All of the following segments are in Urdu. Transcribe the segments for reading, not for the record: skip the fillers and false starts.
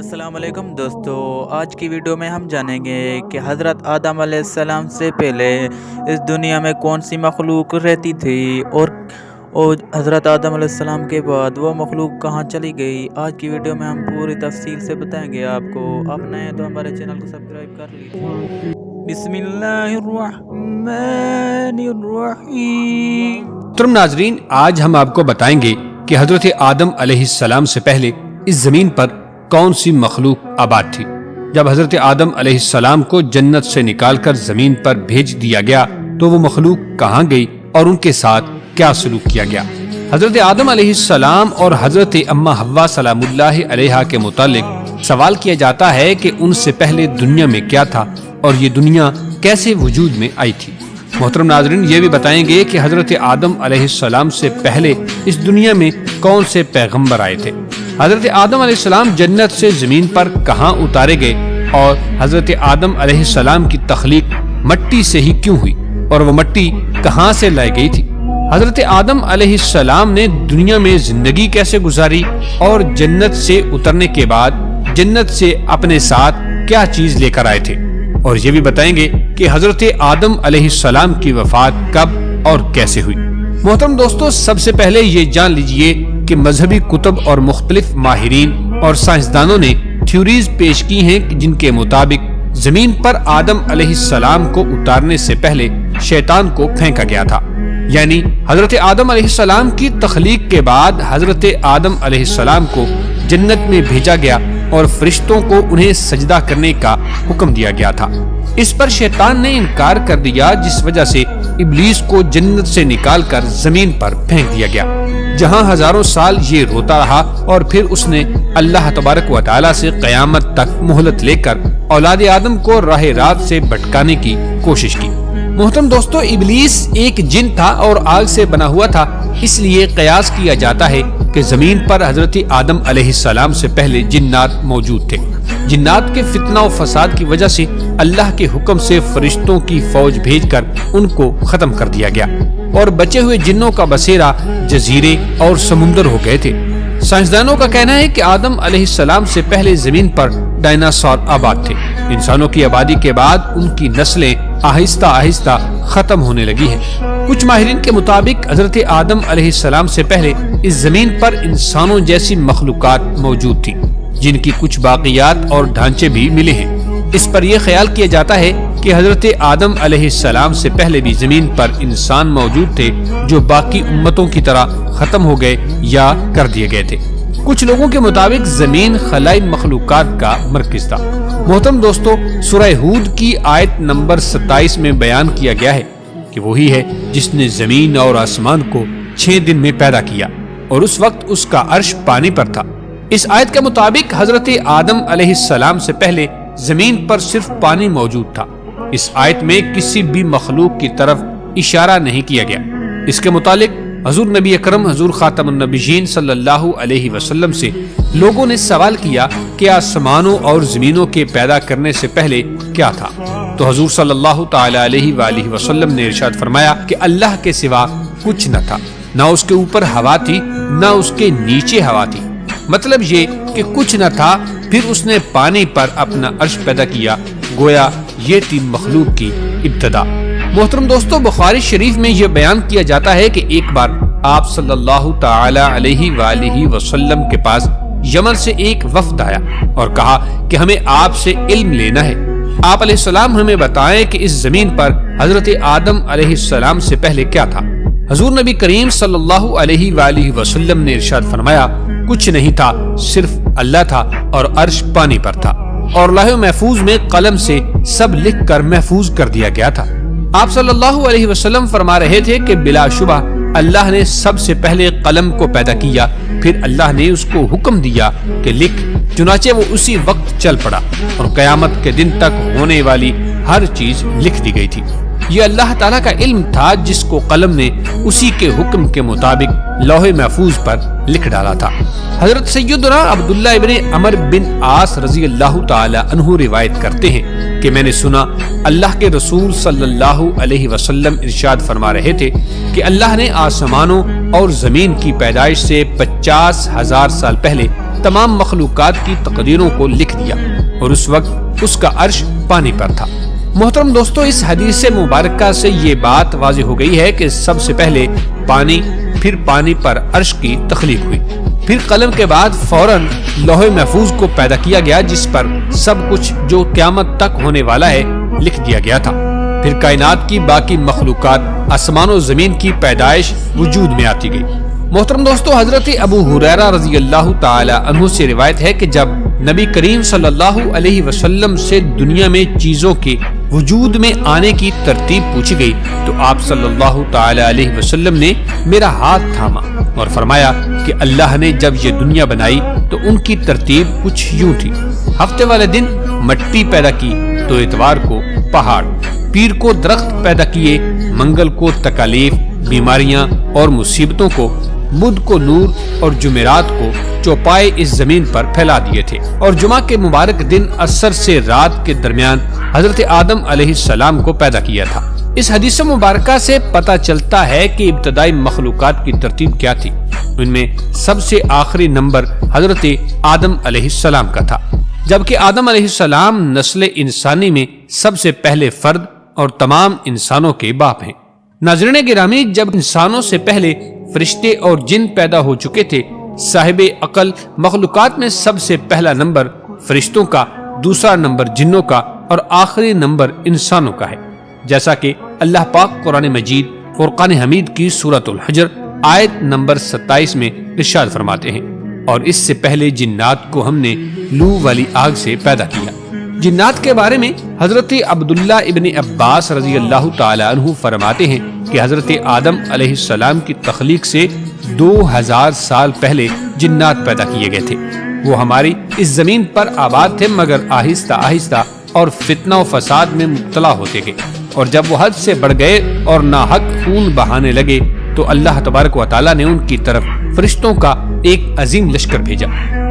السلام علیکم دوستو، آج کی ویڈیو میں ہم جانیں گے کہ حضرت آدم علیہ السلام سے پہلے اس دنیا میں کون سی مخلوق رہتی تھی اور حضرت آدم علیہ السلام کے بعد وہ مخلوق کہاں چلی گئی۔ آج کی ویڈیو میں ہم پوری تفصیل سے بتائیں گے آپ کو۔ آپ نئے ہیں تو ہمارے چینل کو سبسکرائب کر لیجیے۔ بسم اللہ الرحمن الرحیم۔ محترم ناظرین، آج ہم آپ کو بتائیں گے کہ حضرت آدم علیہ السلام سے پہلے اس زمین پر کون سی مخلوق آباد تھی۔ جب حضرت آدم علیہ السلام کو جنت سے نکال کر زمین پر بھیج دیا گیا تو وہ مخلوق کہاں گئی اور ان کے ساتھ کیا سلوک کیا گیا۔ حضرت آدم علیہ السلام اور حضرت اما حوا سلام اللہ علیہا کے متعلق سوال کیا جاتا ہے کہ ان سے پہلے دنیا میں کیا تھا اور یہ دنیا کیسے وجود میں آئی تھی۔ محترم ناظرین، یہ بھی بتائیں گے کہ حضرت آدم علیہ السلام سے پہلے اس دنیا میں کون سے پیغمبر آئے تھے۔ حضرت آدم علیہ السلام جنت سے زمین پر کہاں اتارے گئے اور حضرت آدم علیہ السلام کی تخلیق مٹی سے ہی کیوں ہوئی اور وہ مٹی کہاں سے لائی گئی تھی۔ حضرت آدم علیہ السلام نے دنیا میں زندگی کیسے گزاری اور جنت سے اترنے کے بعد جنت سے اپنے ساتھ کیا چیز لے کر آئے تھے، اور یہ بھی بتائیں گے کہ حضرت آدم علیہ السلام کی وفات کب اور کیسے ہوئی۔ محترم دوستو، سب سے پہلے یہ جان لیجئے کہ مذہبی کتب اور مختلف ماہرین اور سائنسدانوں نے تھیوریز پیش کی ہیں جن کے مطابق زمین پر آدم علیہ السلام کو اتارنے سے پہلے شیطان کو پھینکا گیا تھا، یعنی حضرت آدم علیہ السلام کی تخلیق کے بعد حضرت آدم علیہ السلام کو جنت میں بھیجا گیا اور فرشتوں کو انہیں سجدہ کرنے کا حکم دیا گیا تھا۔ اس پر شیطان نے انکار کر دیا، جس وجہ سے ابلیس کو جنت سے نکال کر زمین پر پھینک دیا گیا، جہاں ہزاروں سال یہ روتا رہا اور پھر اس نے اللہ تبارک و تعالی سے قیامت تک مہلت لے کر اولاد آدم کو راہ راست سے بھٹکانے کی کوشش کی۔ محترم دوستو، ابلیس ایک جن تھا اور آگ سے بنا ہوا تھا، اس لیے قیاس کیا جاتا ہے کہ زمین پر حضرت آدم علیہ السلام سے پہلے جنات موجود تھے۔ جنات کے فتنہ و فساد کی وجہ سے اللہ کے حکم سے فرشتوں کی فوج بھیج کر ان کو ختم کر دیا گیا اور بچے ہوئے جنوں کا بسیرا جزیرے اور سمندر ہو گئے تھے۔ سائنسدانوں کا کہنا ہے کہ آدم علیہ السلام سے پہلے زمین پر ڈائناسور آباد تھے۔ انسانوں کی آبادی کے بعد ان کی نسلیں آہستہ آہستہ ختم ہونے لگی ہیں۔ کچھ ماہرین کے مطابق حضرت آدم علیہ السلام سے پہلے اس زمین پر انسانوں جیسی مخلوقات موجود تھی، جن کی کچھ باقیات اور ڈھانچے بھی ملے ہیں۔ اس پر یہ خیال کیا جاتا ہے کہ حضرت آدم علیہ السلام سے پہلے بھی زمین پر انسان موجود تھے جو باقی امتوں کی طرح ختم ہو گئے یا کر دیے گئے تھے۔ کچھ لوگوں کے مطابق زمین خلائی مخلوقات کا مرکز تھا۔ محترم دوستو، سورہ ہود کی آیت نمبر 27 میں بیان کیا گیا ہے کہ وہی ہے جس نے زمین اور آسمان کو 6 دن میں پیدا کیا اور اس وقت اس کا عرش پانی پر تھا۔ اس آیت کے مطابق حضرت آدم علیہ السلام سے پہلے زمین پر صرف پانی موجود تھا۔ اس آیت میں کسی بھی مخلوق کی طرف اشارہ نہیں کیا گیا۔ اس کے متعلق حضور نبی اکرم حضور خاتم النبیین صلی اللہ علیہ وسلم سے لوگوں نے سوال کیا کہ آسمانوں اور زمینوں کے پیدا کرنے سے پہلے کیا تھا، تو حضور صلی اللہ تعالی علیہ وآلہ وسلم نے ارشاد فرمایا کہ اللہ کے سوا کچھ نہ تھا، نہ اس کے اوپر ہوا تھی نہ اس کے نیچے ہوا تھی۔ مطلب یہ کہ کچھ نہ تھا، پھر اس نے پانی پر اپنا عرش پیدا کیا، گویا یہ تھی مخلوق کی ابتدا۔ محترم دوستو، بخاری شریف میں یہ بیان کیا جاتا ہے کہ ایک بار آپ صلی اللہ تعالی علیہ وآلہ وسلم کے پاس یمن سے ایک وفد آیا اور کہا کہ ہمیں آپ سے علم لینا ہے۔ آپ علیہ السلام ہمیں بتائیں کہ اس زمین پر حضرت آدم علیہ السلام سے پہلے کیا تھا۔ حضور نبی کریم صلی اللہ علیہ وآلہ وسلم نے ارشاد فرمایا، کچھ نہیں تھا، صرف اللہ تھا اور عرش پانی پر تھا، اور لوح محفوظ میں قلم سے سب لکھ کر محفوظ کر دیا گیا تھا۔ آپ صلی اللہ علیہ وسلم فرما رہے تھے کہ بلا شبہ اللہ نے سب سے پہلے قلم کو پیدا کیا، پھر اللہ نے اس کو حکم دیا کہ لکھ، چنانچہ وہ اسی وقت چل پڑا اور قیامت کے دن تک ہونے والی ہر چیز لکھ دی گئی تھی۔ یہ اللہ تعالیٰ کا علم تھا جس کو قلم نے اسی کے حکم کے مطابق لوح محفوظ پر لکھ ڈالا تھا۔ حضرت سیدنا عبداللہ ابن عمر بن عاص رضی اللہ تعالی عنہ روایت کرتے ہیں کہ میں نے سنا اللہ کے رسول صلی اللہ علیہ وسلم ارشاد فرما رہے تھے کہ اللہ نے آسمانوں اور زمین کی پیدائش سے 50,000 سال پہلے تمام مخلوقات کی تقدیروں کو لکھ دیا اور اس وقت اس کا عرش پانی پر تھا۔ محترم دوستو، اس حدیث مبارکہ سے یہ بات واضح ہو گئی ہے کہ سب سے پہلے پانی، پھر پانی پر عرش کی تخلیق ہوئی، پھر قلم کے بعد فوراً لوح محفوظ کو پیدا کیا گیا جس پر سب کچھ جو قیامت تک ہونے والا ہے لکھ دیا گیا تھا، پھر کائنات کی باقی مخلوقات، آسمان و زمین کی پیدائش وجود میں آتی گئی۔ محترم دوستو، حضرت ابو ہریرہ رضی اللہ تعالی عنہ سے روایت ہے کہ جب نبی کریم صلی اللہ علیہ وسلم سے دنیا میں چیزوں کے وجود میں آنے کی ترتیب پوچھی گئی تو آپ صلی اللہ تعالی علیہ وسلم نے میرا ہاتھ تھاما اور فرمایا کہ اللہ نے جب یہ دنیا بنائی تو ان کی ترتیب کچھ یوں تھی: ہفتے والے دن مٹی پیدا کی تو اتوار کو پہاڑ، پیر کو درخت پیدا کیے، منگل کو تکالیف، بیماریاں اور مصیبتوں کو، بدھ کو نور اور جمعرات کو چوپائے اس زمین پر پھیلا دیے تھے، اور جمعہ کے مبارک دن عصر سے رات کے درمیان حضرت آدم علیہ السلام کو پیدا کیا تھا۔ اس حدیث مبارکہ سے پتہ چلتا ہے کہ ابتدائی مخلوقات کی ترتیب کیا تھی۔ ان میں سب سے آخری نمبر حضرت آدم علیہ السلام کا تھا، جبکہ آدم علیہ السلام نسل انسانی میں سب سے پہلے فرد اور تمام انسانوں کے باپ ہیں۔ ناظرین گرامی، جب انسانوں سے پہلے فرشتے اور جن پیدا ہو چکے تھے، صاحب عقل مخلوقات میں سب سے پہلا نمبر فرشتوں کا، دوسرا نمبر جنوں کا اور آخری نمبر انسانوں کا ہے، جیسا کہ اللہ پاک قرآن مجید فرقان حمید کی سورۃ الحجر آیت نمبر 27 میں ارشاد فرماتے ہیں، اور اس سے پہلے جنات کو ہم نے لو والی آگ سے پیدا کیا۔ جنات کے بارے میں حضرت عبداللہ ابن عباس رضی اللہ تعالی عنہ فرماتے ہیں کہ حضرت آدم علیہ السلام کی تخلیق سے 2000 سال پہلے جنات پیدا کیے گئے تھے۔ وہ ہماری اس زمین پر آباد تھے، مگر آہستہ آہستہ اور فتنہ و فساد میں مبتلا ہوتے گئے، اور جب وہ حد سے بڑھ گئے اور ناحق خون بہانے لگے تو اللہ تبارک و تعالیٰ نے ان کی طرف فرشتوں کا ایک عظیم لشکر بھیجا،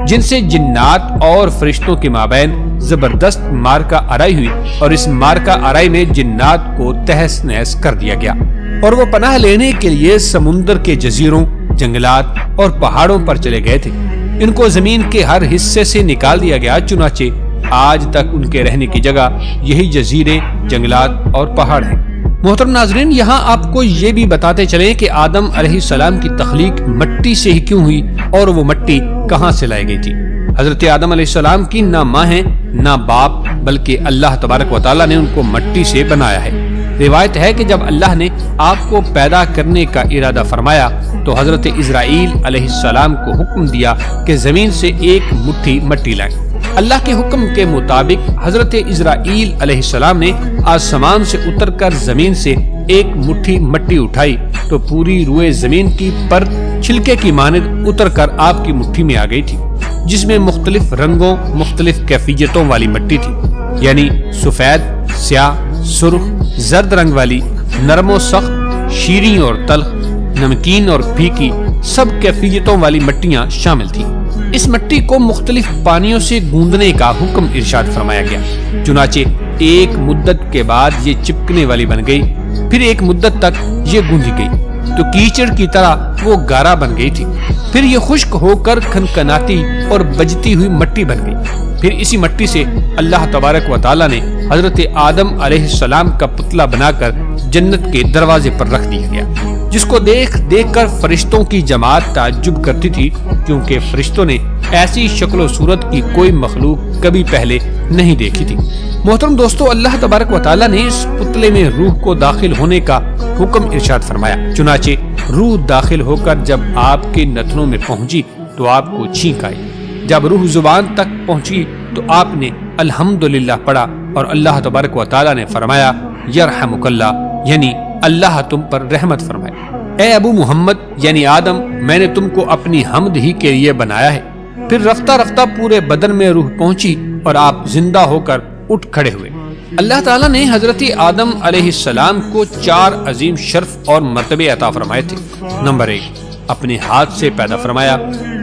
جن سے جنات اور فرشتوں کے مابین زبردست مارکا آرائی ہوئی، اور اس مارکا آرائی میں جنات کو تہس نہس کر دیا گیا، اور وہ پناہ لینے کے لیے سمندر کے جزیروں، جنگلات اور پہاڑوں پر چلے گئے تھے۔ ان کو زمین کے ہر حصے سے نکال دیا گیا، چنانچہ آج تک ان کے رہنے کی جگہ یہی جزیرے، جنگلات اور پہاڑ ہیں۔ محترم ناظرین، یہاں آپ کو یہ بھی بتاتے چلیں کہ آدم علیہ السلام کی تخلیق مٹی سے ہی کیوں ہوئی اور وہ مٹی کہاں سے لائی گئی تھی۔ حضرت آدم علیہ السلام کی نہ ماں ہے نہ باپ، بلکہ اللہ تبارک و تعالیٰ نے ان کو مٹی سے بنایا ہے۔ روایت ہے کہ جب اللہ نے آپ کو پیدا کرنے کا ارادہ فرمایا تو حضرت اسرائیل علیہ السلام کو حکم دیا کہ زمین سے ایک مٹھی مٹی لائیں۔ اللہ کے حکم کے مطابق حضرت اسرائیل علیہ السلام نے آسمان سے اتر کر زمین سے ایک مٹھی مٹی اٹھائی تو پوری روئے زمین کی پر چھلکے کی مانند اتر کر آپ کی مٹھی میں آ گئی تھی، جس میں مختلف رنگوں، مختلف کیفیتوں والی مٹی تھی، یعنی سفید، سیاہ، سرخ، زرد رنگ والی، نرم و سخت، شیریں اور تلخ، نمکین اور پھیکی، سب کیفیتوں والی مٹیاں شامل تھیں۔ اس مٹی کو مختلف پانیوں سے گوندنے کا حکم ارشاد فرمایا گیا، چنانچہ ایک مدت کے بعد یہ چپکنے والی بن گئی، پھر ایک مدت تک یہ گوندی گئی تو کیچڑ کی طرح وہ گارا بن گئی تھی، پھر یہ خشک ہو کر کھنکھناتی اور بجتی ہوئی مٹی بن گئی۔ پھر اسی مٹی سے اللہ تبارک و تعالیٰ نے حضرت آدم علیہ السلام کا پتلا بنا کر جنت کے دروازے پر رکھ دیا گیا، جس کو دیکھ دیکھ کر فرشتوں کی جماعت تعجب کرتی تھی، کیونکہ فرشتوں نے ایسی شکل و صورت کی کوئی مخلوق کبھی پہلے نہیں دیکھی تھی۔ محترم دوستو، اللہ تبارک و تعالیٰ نے اس پتلے میں روح کو داخل ہونے کا حکم ارشاد فرمایا، چنانچہ روح داخل ہو کر جب آپ کے نتنوں میں پہنچی تو آپ کو چھینک آئی۔ جب روح زبان تک پہنچی تو آپ نے الحمدللہ پڑھا اور اللہ تبارک و تعالیٰ نے فرمایا یرحمک اللہ، یعنی اللہ تم پر رحمت فرمائے۔ اے ابو محمد یعنی آدم، میں نے تم کو اپنی حمد ہی کے لیے بنایا ہے۔ پھر رفتہ رفتہ پورے بدن میں روح پہنچی اور آپ زندہ ہو کر اٹھ کھڑے ہوئے۔ اللہ تعالیٰ نے حضرت آدم علیہ السلام کو 4 عظیم شرف اور مرتبے عطا فرمائے تھے۔ نمبر 1، اپنے ہاتھ سے پیدا فرمایا۔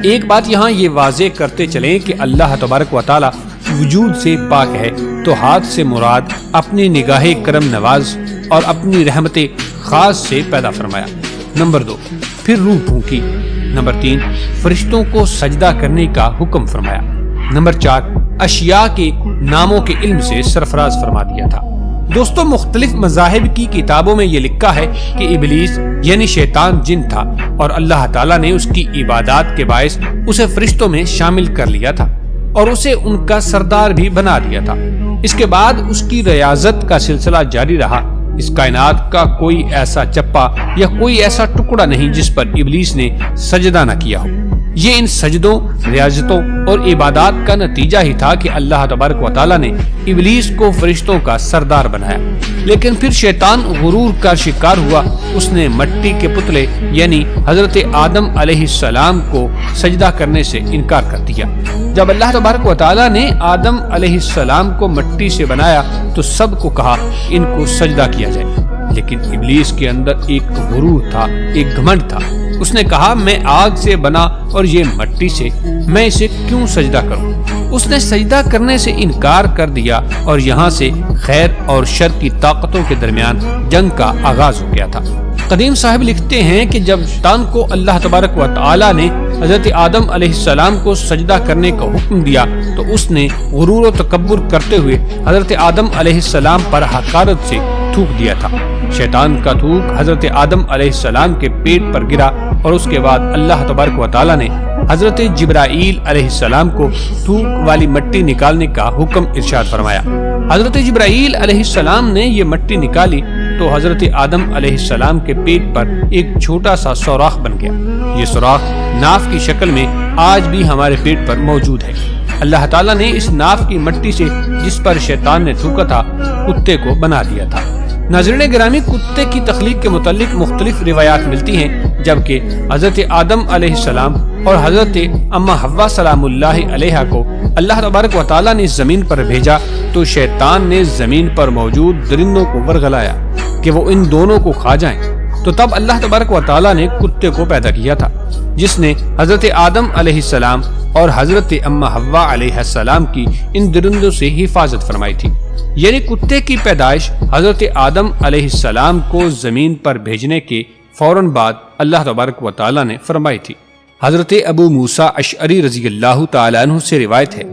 ایک بات یہاں یہ واضح کرتے چلیں کہ اللہ تبارک و تعالیٰ وجود سے پاک ہے، تو ہاتھ سے مراد اپنی نگاہ کرم نواز اور اپنی رحمت خاص سے پیدا فرمایا۔ نمبر 2، پھر روح پھونکی۔ نمبر 3، فرشتوں کو سجدہ کرنے کا حکم فرمایا۔ نمبر 4، اشیاء کے ناموں کے علم سے سرفراز فرما دیا تھا۔ دوستوں، مختلف مذاہب کی کتابوں میں یہ لکھا ہے کہ ابلیس یعنی شیطان جن تھا اور اللہ تعالیٰ نے اس کی عبادات کے باعث اسے فرشتوں میں شامل کر لیا تھا اور اسے ان کا سردار بھی بنا دیا تھا۔ اس کے بعد اس کی ریاضت کا سلسلہ جاری رہا۔ اس کائنات کا کوئی ایسا چپا یا کوئی ایسا ٹکڑا نہیں جس پر ابلیس نے سجدہ نہ کیا ہو۔ یہ ان سجدوں، ریاضتوں اور عبادات کا نتیجہ ہی تھا کہ اللہ تبارک و تعالیٰ نے ابلیس کو فرشتوں کا سردار بنایا۔ لیکن پھر شیطان غرور کا شکار ہوا۔ اس نے مٹی کے پتلے یعنی حضرت آدم علیہ السلام کو سجدہ کرنے سے انکار کر دیا۔ جب اللہ تبارک و تعالیٰ نے آدم علیہ السلام کو مٹی سے بنایا تو سب کو کہا ان کو سجدہ کیا جائے، لیکن ابلیس کے اندر ایک غرور تھا، ایک گھمنڈ تھا۔ اس نے کہا میں آگ سے بنا اور یہ مٹی سے، میں اسے کیوں سجدہ کروں؟ اس نے سجدہ کرنے سے انکار کر دیا اور یہاں سے خیر اور شر کی طاقتوں کے درمیان جنگ کا آغاز ہو گیا تھا۔ قدیم صاحب لکھتے ہیں کہ جب شیطان کو اللہ تبارک و تعالی نے حضرت آدم علیہ السلام کو سجدہ کرنے کا حکم دیا تو اس نے غرور و تکبر کرتے ہوئے حضرت آدم علیہ السلام پر حقارت سے تھوک دیا تھا۔ شیطان کا تھوک حضرت آدم علیہ السلام کے پیٹ پر گرا اور اس کے بعد اللہ تبارک و تعالی نے حضرت جبرائیل علیہ السلام کو تھوک والی مٹی نکالنے کا حکم ارشاد فرمایا۔ حضرت جبرائیل علیہ السلام نے یہ مٹی نکالی تو حضرت آدم علیہ السلام کے پیٹ پر ایک چھوٹا سا سوراخ بن گیا۔ یہ سوراخ ناف کی شکل میں آج بھی ہمارے پیٹ پر موجود ہے۔ اللہ تعالیٰ نے اس ناف کی مٹی سے جس پر شیطان نے تھوکا تھا کتے کو بنا دیا تھا۔ ناظرین گرامی، کتے کی تخلیق کے متعلق مختلف روایات ملتی ہیں، جبکہ حضرت آدم علیہ السلام اور حضرت اما حوا سلام اللہ علیہا کو اللہ تبارک و تعالیٰ نے زمین پر بھیجا تو شیطان نے زمین پر موجود درندوں کو ورغلایا کہ وہ ان دونوں کو کھا جائیں، تو تب اللہ تبارک و تعالیٰ نے کتے کو پیدا کیا تھا جس نے حضرت آدم علیہ السلام اور حضرت اما حوا علیہ السلام کی ان درندوں سے حفاظت فرمائی تھی۔ یعنی کتے کی پیدائش حضرت آدم علیہ السلام کو زمین پر بھیجنے کے فوراً بعد اللہ تبارک و تعالیٰ نے فرمائی تھی۔ حضرت ابو موسیٰ اشعری رضی اللہ تعالیٰ عنہ سے روایت ہے،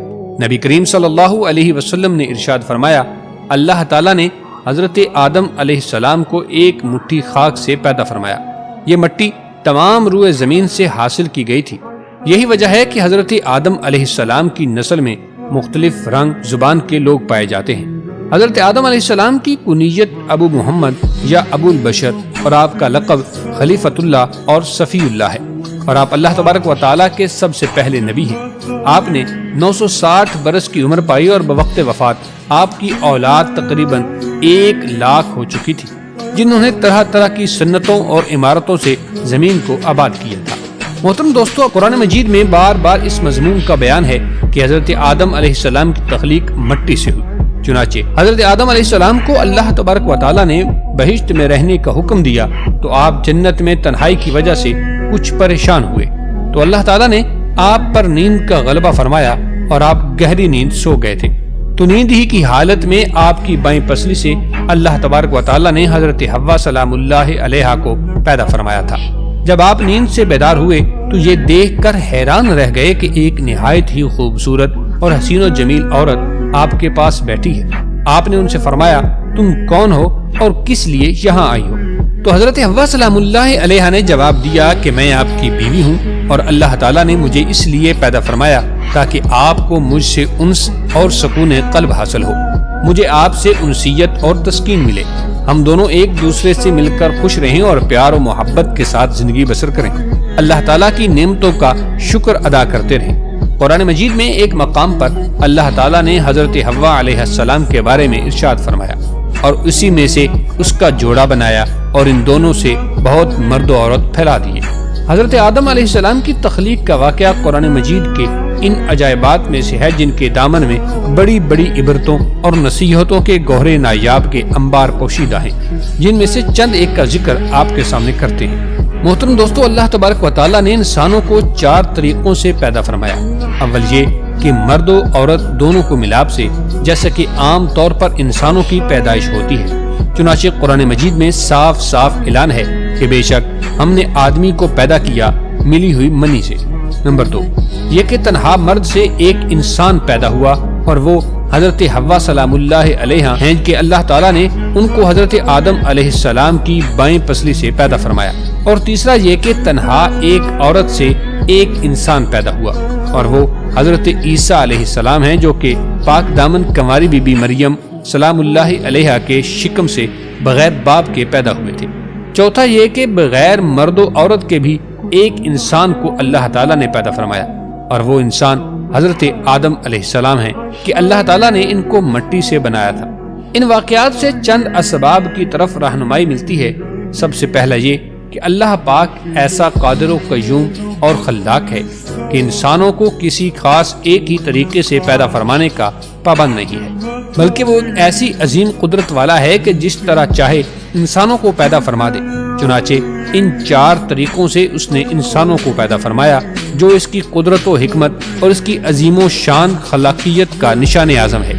نبی کریم صلی اللہ علیہ وسلم نے ارشاد فرمایا، اللہ تعالیٰ نے حضرت آدم علیہ السلام کو ایک مٹھی خاک سے پیدا فرمایا۔ یہ مٹی تمام روئے زمین سے حاصل کی گئی تھی۔ یہی وجہ ہے کہ حضرت آدم علیہ السلام کی نسل میں مختلف رنگ زبان کے لوگ پائے جاتے ہیں۔ حضرت آدم علیہ السلام کی کنیت ابو محمد یا ابو البشر اور آپ کا لقب خلیفۃ اللہ اور صفی اللہ ہے، اور آپ اللہ تبارک و تعالیٰ کے سب سے پہلے نبی ہیں۔ آپ نے 960 برس کی عمر پائی اور بوقت وفات آپ کی اولاد تقریباً 1,00,000 ہو چکی تھی، جنہوں نے طرح طرح کی سنتوں اور عمارتوں سے زمین کو آباد کیا تھا۔ محترم دوستو، قرآن مجید میں بار بار اس مضمون کا بیان ہے کہ حضرت آدم علیہ السلام کی تخلیق مٹی سے ہوئی۔ چنانچہ حضرت آدم علیہ السلام کو اللہ تبارک و تعالیٰ نے بہشت میں رہنے کا حکم دیا تو آپ جنت میں تنہائی کی وجہ سے کچھ پریشان ہوئے، تو اللہ تعالیٰ نے آپ پر نیند کا غلبہ فرمایا اور آپ گہری نیند سو گئے تھے۔ تو نیند ہی کی حالت میں آپ کی بائیں پسلی سے اللہ تبارک و تعالیٰ نے حضرت حوا سلام اللہ علیہا کو پیدا فرمایا تھا۔ جب آپ نیند سے بیدار ہوئے تو یہ دیکھ کر حیران رہ گئے کہ ایک نہایت ہی خوبصورت اور حسین و جمیل عورت آپ کے پاس بیٹھی ہے۔ آپ نے ان سے فرمایا، تم کون ہو اور کس لیے یہاں آئی ہو؟ تو حضرت حوا سلام اللہ علیہا نے جواب دیا کہ میں آپ کی بیوی ہوں اور اللہ تعالیٰ نے مجھے اس لیے پیدا فرمایا تاکہ آپ کو مجھ سے انس اور سکون قلب حاصل ہو، مجھے آپ سے انسیت اور تسکین ملے، ہم دونوں ایک دوسرے سے مل کر خوش رہیں اور پیار و محبت کے ساتھ زندگی بسر کریں، اللہ تعالیٰ کی نعمتوں کا شکر ادا کرتے رہیں۔ قرآن مجید میں ایک مقام پر اللہ تعالیٰ نے حضرت حوا علیہ السلام کے بارے میں ارشاد فرمایا اور اسی میں سے اس کا جوڑا بنایا اور ان دونوں سے بہت مرد و عورت پھیلا دیے۔ حضرت آدم علیہ السلام کی تخلیق کا واقعہ قرآن مجید کے ان عجائبات میں سے ہے جن کے دامن میں بڑی بڑی عبرتوں اور نصیحتوں کے گوہر نایاب کے انبار پوشیدہ ہیں، جن میں سے چند ایک کا ذکر آپ کے سامنے کرتے ہیں۔ محترم دوستو، اللہ تبارک و تعالیٰ نے انسانوں کو 4 طریقوں سے پیدا فرمایا۔ اول یہ کہ مرد و عورت دونوں کو ملاپ سے، جیسا کہ عام طور پر انسانوں کی پیدائش ہوتی ہے۔ چنانچہ قرآن مجید میں صاف صاف اعلان ہے کہ بے شک ہم نے آدمی کو پیدا کیا ملی ہوئی منی سے۔ نمبر 2، یہ کہ تنہا مرد سے ایک انسان پیدا ہوا اور وہ حضرت حوا سلام اللہ علیہ ہیں کہ اللہ تعالیٰ نے ان کو حضرت آدم علیہ السلام کی بائیں پسلی سے پیدا فرمایا۔ اور تیسرا یہ کہ تنہا ایک عورت سے ایک انسان پیدا ہوا اور وہ حضرت عیسیٰ علیہ السلام ہیں جو کہ پاک دامن کنواری بی بی مریم سلام اللہ علیہ کے شکم سے بغیر باپ کے پیدا ہوئے تھے۔ چوتھا یہ کہ بغیر مرد و عورت کے بھی ایک انسان کو اللہ تعالیٰ نے پیدا فرمایا اور وہ انسان حضرت آدم علیہ السلام ہیں کہ اللہ تعالیٰ نے ان کو مٹی سے بنایا تھا۔ ان واقعات سے چند اسباب کی طرف رہنمائی ملتی ہے۔ سب سے پہلا یہ کہ اللہ پاک ایسا قادر و قیوم اور خلاق ہے کہ انسانوں کو کسی خاص ایک ہی طریقے سے پیدا فرمانے کا پابند نہیں ہے، بلکہ وہ ایک ایسی عظیم قدرت والا ہے کہ جس طرح چاہے انسانوں کو پیدا فرما دے۔ چنانچہ ان 4 طریقوں سے اس نے انسانوں کو پیدا فرمایا جو اس کی قدرت و حکمت اور اس کی عظیم و شان خلاقیت کا نشان اعظم ہے۔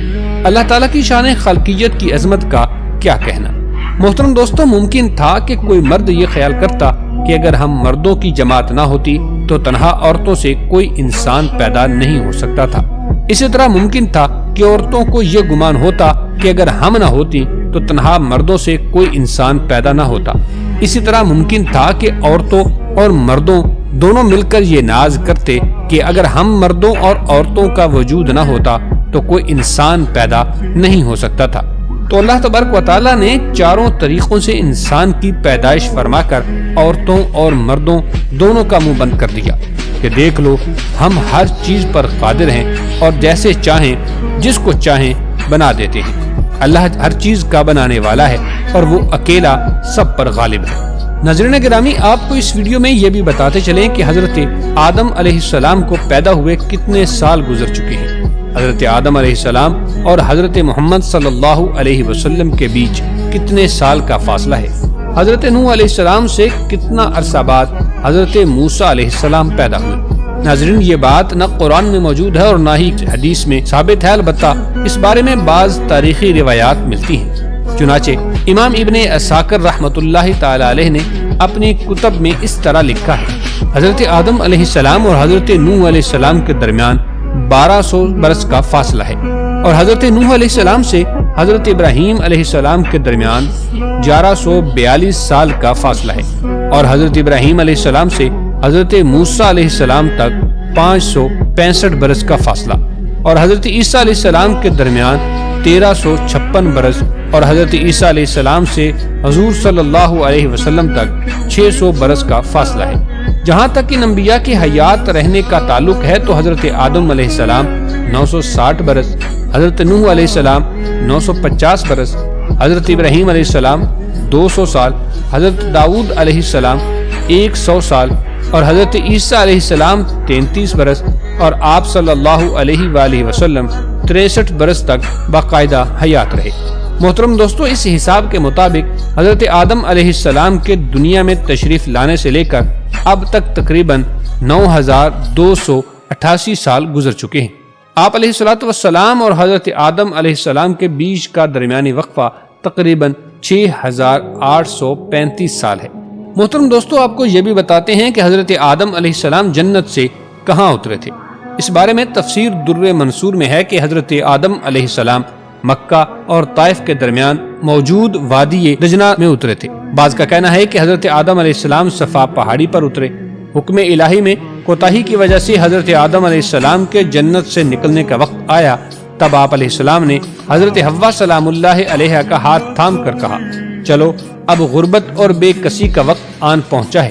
اللہ تعالیٰ کی شان خلقیت کی عظمت کا کیا کہنا۔ محترم دوستو، ممکن تھا کہ کوئی مرد یہ خیال کرتا کہ اگر ہم مردوں کی جماعت نہ ہوتی تو تنہا عورتوں سے کوئی انسان پیدا نہیں ہو سکتا تھا۔ اسی طرح ممکن تھا کہ عورتوں کو یہ گمان ہوتا کہ اگر ہم نہ ہوتی تو تنہا مردوں سے کوئی انسان پیدا نہ ہوتا۔ اسی طرح ممکن تھا کہ عورتوں اور مردوں دونوں مل کر یہ ناز کرتے کہ اگر ہم مردوں اور عورتوں کا وجود نہ ہوتا تو کوئی انسان پیدا نہیں ہو سکتا تھا۔ تو اللہ تبارک و تعالیٰ نے 4 طریقوں سے انسان کی پیدائش فرما کر عورتوں اور مردوں دونوں کا منہ بند کر دیا کہ دیکھ لو ہم ہر چیز پر قادر ہیں اور جیسے چاہیں جس کو چاہیں بنا دیتے ہیں۔ اللہ ہر چیز کا بنانے والا ہے اور وہ اکیلا سب پر غالب ہے۔ ناظرین گرامی، آپ کو اس ویڈیو میں یہ بھی بتاتے چلیں کہ حضرت آدم علیہ السلام کو پیدا ہوئے کتنے سال گزر چکے ہیں۔ حضرت آدم علیہ السلام اور حضرت محمد صلی اللہ علیہ وسلم کے بیچ کتنے سال کا فاصلہ ہے۔ حضرت نوح علیہ السلام سے کتنا عرصہ بعد حضرت موسیٰ علیہ السلام پیدا ہوئے۔ ناظرین، یہ بات نہ قرآن میں موجود ہے اور نہ ہی حدیث میں ثابت ہے، البتہ اس بارے میں بعض تاریخی روایات ملتی ہیں۔ چنانچہ امام ابن عساکر رحمۃ اللہ تعالی علیہ نے اپنی کتب میں اس طرح لکھا ہے: حضرت آدم علیہ السلام اور حضرت نوح علیہ السلام کے درمیان 1200 برس کا فاصلہ ہے، اور حضرت نوح علیہ السلام سے حضرت ابراہیم علیہ السلام کے درمیان 1142 سال کا فاصلہ ہے، اور حضرت ابراہیم علیہ السلام سے حضرت موسیٰ علیہ السلام تک 565 برس کا فاصلہ، اور حضرت عیسیٰ علیہ السلام کے درمیان 1356 برس، اور حضرت عیسیٰ علیہ السلام سے حضور صلی اللہ علیہ وسلم تک 600 برس کا فاصلہ ہے۔ جہاں تک ان انبیاء کی حیات رہنے کا تعلق ہے تو حضرت آدم علیہ السلام 960 برس، حضرت نوح علیہ السلام 950 برس، حضرت ابراہیم علیہ السلام 200 سال، حضرت داؤد علیہ السلام 100 سال، اور حضرت عیسیٰ علیہ السلام 33 برس، اور آپ صلی اللہ علیہ وآلہ وسلم 63 برس تک باقاعدہ حیات رہے۔ محترم دوستو، اس حساب کے مطابق حضرت آدم علیہ السلام کے دنیا میں تشریف لانے سے لے کر اب تک تقریباً 9288 سال گزر چکے ہیں۔ آپ علیہ السلام اور حضرت آدم علیہ السلام کے بیچ کا درمیانی وقفہ تقریباً 6835 سال ہے۔ محترم دوستو، آپ کو یہ بھی بتاتے ہیں کہ حضرت آدم علیہ السلام جنت سے کہاں اترے تھے۔ اس بارے میں تفسیر در منصور میں ہے کہ حضرت آدم علیہ السلام مکہ اور طائف کے درمیان موجود وادی دجنہ میں اترے تھے۔ بعض کا کہنا ہے کہ حضرت آدم علیہ السلام صفا پہاڑی پر اترے۔ حکم الہی میں کوتاہی کی وجہ سے حضرت آدم علیہ السلام کے جنت سے نکلنے کا وقت آیا، تب آپ علیہ السلام نے حضرت حوا سلام اللہ علیہ کا ہاتھ تھام کر کہا، چلو اب غربت اور بے کسی کا وقت آن پہنچا ہے۔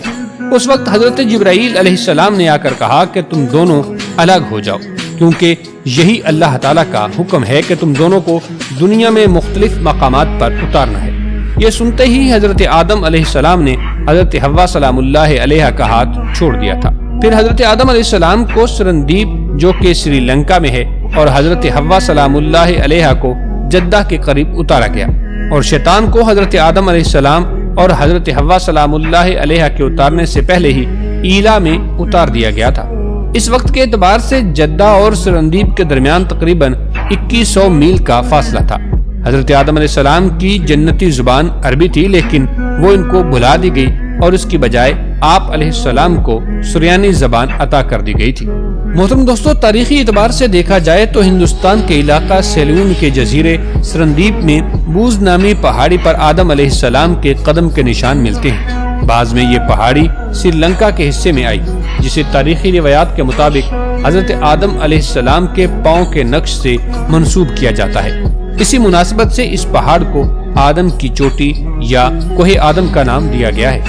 اس وقت حضرت جبرائیل علیہ السلام نے آ کر کہا کہ تم دونوں الگ ہو جاؤ، کیونکہ یہی اللہ تعالیٰ کا حکم ہے کہ تم دونوں کو دنیا میں مختلف مقامات پر اتارنا ہے۔ یہ سنتے ہی حضرت آدم علیہ السلام نے حضرت حوا سلام اللہ علیہ کا ہاتھ چھوڑ دیا تھا۔ پھر حضرت آدم علیہ السلام کو سرندیپ جو کہ سری لنکا میں ہے اور حضرت حوا سلام اللہ علیہ کو جدہ کے قریب اتارا گیا، اور شیطان کو حضرت آدم علیہ السلام اور حضرت حوا سلام اللہ علیہ کے اتارنے سے پہلے ہی ایلا میں اتار دیا گیا تھا۔ اس وقت کے اعتبار سے جدہ اور سرندیپ کے درمیان تقریباً 2100 میل کا فاصلہ تھا۔ حضرت آدم علیہ السلام کی جنتی زبان عربی تھی، لیکن وہ ان کو بھلا دی گئی اور اس کی بجائے آپ علیہ السلام کو سریانی زبان عطا کر دی گئی تھی۔ محترم دوستو، تاریخی اعتبار سے دیکھا جائے تو ہندوستان کے علاقہ سیلون کے جزیرے سرندیپ میں بوز نامی پہاڑی پر آدم علیہ السلام کے قدم کے نشان ملتے ہیں۔ بعض میں یہ پہاڑی سری لنکا کے حصے میں آئی، جسے تاریخی روایات کے مطابق حضرت آدم علیہ السلام کے پاؤں کے نقش سے منسوب کیا جاتا ہے۔ اسی مناسبت سے اس پہاڑ کو آدم کی چوٹی یا کوہ آدم کا نام دیا گیا ہے۔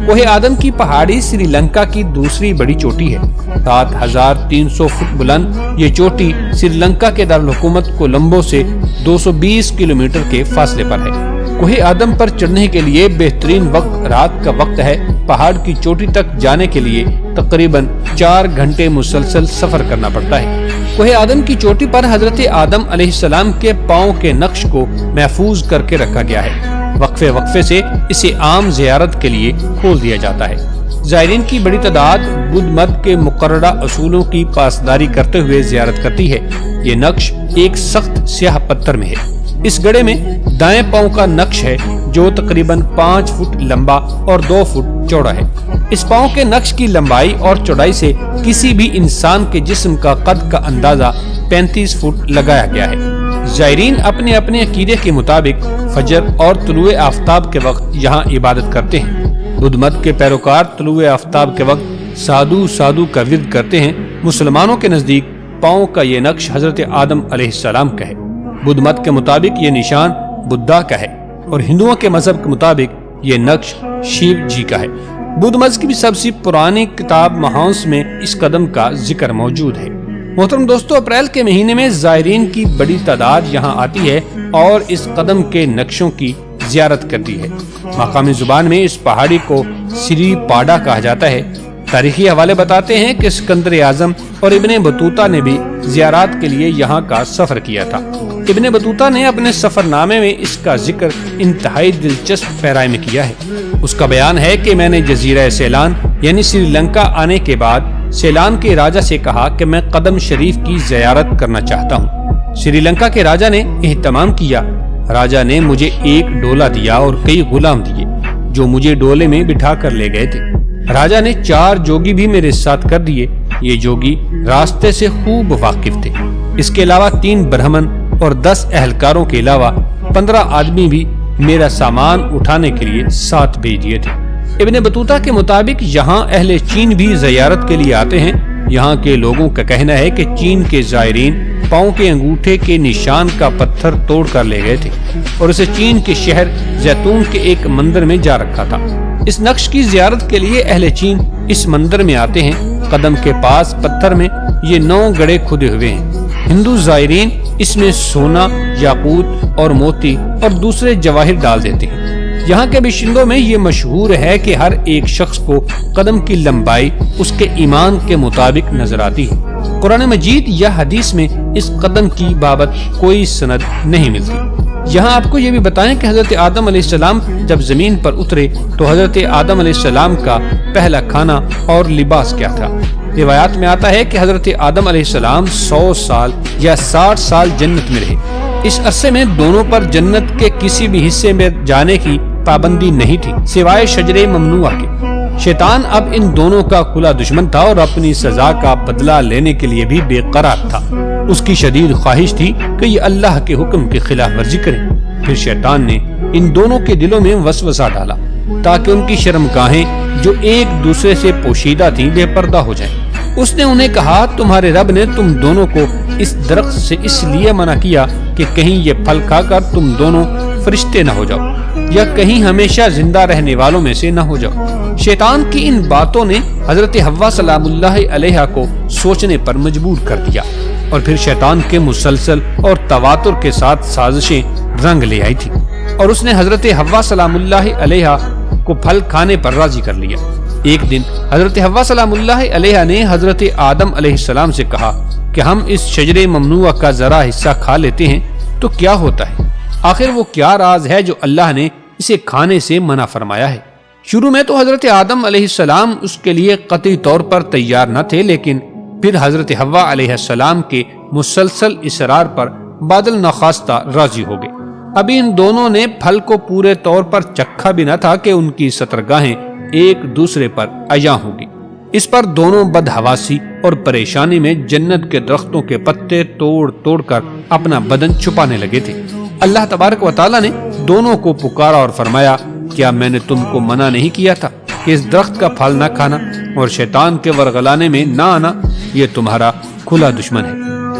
کوہ آدم کی پہاڑی سری لنکا کی دوسری بڑی چوٹی ہے۔ 7300 فٹ بلند یہ چوٹی سری لنکا کے دارالحکومت کولمبو سے 220 کلومیٹر کے فاصلے پر ہے۔ کوہ آدم پر چڑھنے کے لیے بہترین وقت رات کا وقت ہے۔ پہاڑ کی چوٹی تک جانے کے لیے تقریباً 4 گھنٹے مسلسل سفر کرنا پڑتا ہے۔ کوہ آدم کی چوٹی پر حضرت آدم علیہ السلام کے پاؤں کے نقش کو محفوظ کر کے رکھا گیا ہے۔ وقفے وقفے سے اسے عام زیارت کے لیے کھول دیا جاتا ہے۔ زائرین کی بڑی تعداد بدھ مت کے مقررہ اصولوں کی پاسداری کرتے ہوئے زیارت کرتی ہے۔ یہ نقش ایک سخت سیاہ پتھر میں ہے۔ اس گڑھے میں دائیں پاؤں کا نقش ہے جو تقریباً 5 فٹ لمبا اور 2 فٹ چوڑا ہے۔ اس پاؤں کے نقش کی لمبائی اور چوڑائی سے کسی بھی انسان کے جسم کا قد کا اندازہ 35 فٹ لگایا گیا ہے۔ زائرین اپنے اپنے عقیدے کے مطابق فجر اور طلوع آفتاب کے وقت یہاں عبادت کرتے ہیں۔ بدھ مت کے پیروکار طلوع آفتاب کے وقت سادھو سادھو کا ورد کرتے ہیں۔ مسلمانوں کے نزدیک پاؤں کا یہ نقش حضرت آدم علیہ السلام کا ہے۔ بدھ مت کے مطابق یہ نشان بدھا کا ہے اور ہندوؤں کے مذہب کے مطابق یہ نقش شیو جی کا ہے۔ بدھ مذہب کی سب سے پرانی کتاب مہانس میں اس قدم کا ذکر موجود ہے۔ محترم دوستو، اپریل کے مہینے میں زائرین کی بڑی تعداد یہاں آتی ہے اور اس قدم کے نقشوں کی زیارت کرتی ہے۔ مقامی زبان میں اس پہاڑی کو سری پاڈا کہا جاتا ہے۔ تاریخی حوالے بتاتے ہیں کہ سکندر اعظم اور ابن بطوطہ نے بھی زیارات کے لیے یہاں کا سفر کیا تھا۔ ابن بطوطہ نے اپنے سفر نامے میں اس کا ذکر انتہائی دلچسپ پیرائے میں کیا ہے۔ اس کا بیان ہے کہ میں نے جزیرہ سیلان یعنی سری لنکا آنے کے بعد سیلان کے راجا سے کہا کہ میں قدم شریف کی زیارت کرنا چاہتا ہوں۔ سری لنکا کے راجا نے اہتمام کیا۔ راجا نے مجھے ایک ڈولا دیا اور کئی غلام دیے جو مجھے ڈولے میں بٹھا کر لے گئے تھے۔ راجا نے 4 جوگی بھی میرے ساتھ کر دیے۔ یہ جوگی راستے سے خوب واقف تھے۔ اس کے علاوہ 3 برہمن اور 10 اہلکاروں کے علاوہ 15 آدمی بھی میرا سامان اٹھانے کے لیے ساتھ بھیج دیے تھے۔ ابن بطوطہ کے مطابق یہاں اہل چین بھی زیارت کے لیے آتے ہیں۔ یہاں کے لوگوں کا کہنا ہے کہ چین کے زائرین پاؤں کے انگوٹھے کے نشان کا پتھر توڑ کر لے گئے تھے اور اسے چین کے شہر زیتون کے ایک مندر میں جا رکھا تھا۔ اس نقش کی زیارت کے لیے اہل چین اس مندر میں آتے ہیں۔ قدم کے پاس پتھر میں یہ 9 گڑھے کھدے ہوئے ہیں۔ ہندو زائرین اس میں سونا، یاقوت اور موتی اور دوسرے جواہر ڈال دیتے ہیں۔ یہاں کے باشندوں میں یہ مشہور ہے کہ ہر ایک شخص کو قدم کی لمبائی اس کے ایمان کے مطابق نظر آتی ہے۔ قرآن مجید یا حدیث میں اس قدم کی بابت کوئی سند نہیں ملتی۔ یہاں آپ کو یہ بھی بتائیں کہ حضرت آدم علیہ السلام جب زمین پر اترے تو حضرت آدم علیہ السلام کا پہلا کھانا اور لباس کیا تھا۔ روایات میں آتا ہے کہ حضرت آدم علیہ السلام 100 سال یا 60 سال جنت میں رہے۔ اس عرصے میں دونوں پر جنت کے کسی بھی حصے میں جانے کی پابندی نہیں تھی سوائے شجرے ممنوعہ کے۔ شیطان اب ان دونوں کا کھلا دشمن تھا اور اپنی سزا کا بدلہ لینے کے لیے بھی بے قرار تھا۔ اس کی شدید خواہش تھی کہ یہ اللہ کے حکم کی خلاف ورزی کرے۔ پھر شیطان نے ان دونوں کے دلوں میں وسوسہ ڈالا تاکہ ان کی شرمگاہیں جو ایک دوسرے سے پوشیدہ تھیں بے پردہ ہو جائیں۔ اس نے انہیں کہا، تمہارے رب نے تم دونوں کو اس درخت سے اس لیے منع کیا کہ کہیں یہ پھل کھا کر تم دونوں فرشتے نہ ہو جاؤ یا کہیں ہمیشہ زندہ رہنے والوں میں سے نہ ہو جاؤ۔ شیطان کی ان باتوں نے حضرت حوا سلام اللہ علیہا کو سوچنے پر مجبور کر دیا اور پھر شیطان کے مسلسل اور تواتر کے ساتھ سازشیں رنگ لے آئی تھی اور اس نے حضرت حوا سلام اللہ علیہا کو پھل کھانے پر راضی کر لیا۔ ایک دن حضرت حوا سلام اللہ علیہا نے حضرت آدم علیہ السلام سے کہا کہ ہم اس شجرے ممنوعہ کا ذرا حصہ کھا لیتے ہیں تو کیا ہوتا ہے؟ آخر وہ کیا راز ہے جو اللہ نے اسے کھانے سے منع فرمایا ہے؟ شروع میں تو حضرت آدم علیہ السلام اس کے لیے قطعی طور پر تیار نہ تھے، لیکن پھر حضرت حوا علیہ السلام کے مسلسل اصرار پر بادل نخواستہ راضی ہو گئے۔ ابھی ان دونوں نے پھل کو پورے طور پر چکھا بھی نہ تھا کہ ان کی سترگاہیں ایک دوسرے پر عیاں ہوگی۔ اس پر دونوں بدحواسی اور پریشانی میں جنت کے درختوں کے پتے توڑ توڑ کر اپنا بدن چھپانے لگے تھے۔ اللہ تبارک و تعالیٰ نے دونوں کو پکارا اور فرمایا، کیا میں نے تم کو منع نہیں کیا تھا کہ اس درخت کا پھل نہ کھانا اور شیطان کے ورغلانے میں نہ آنا؟ یہ تمہارا کھلا دشمن ہے۔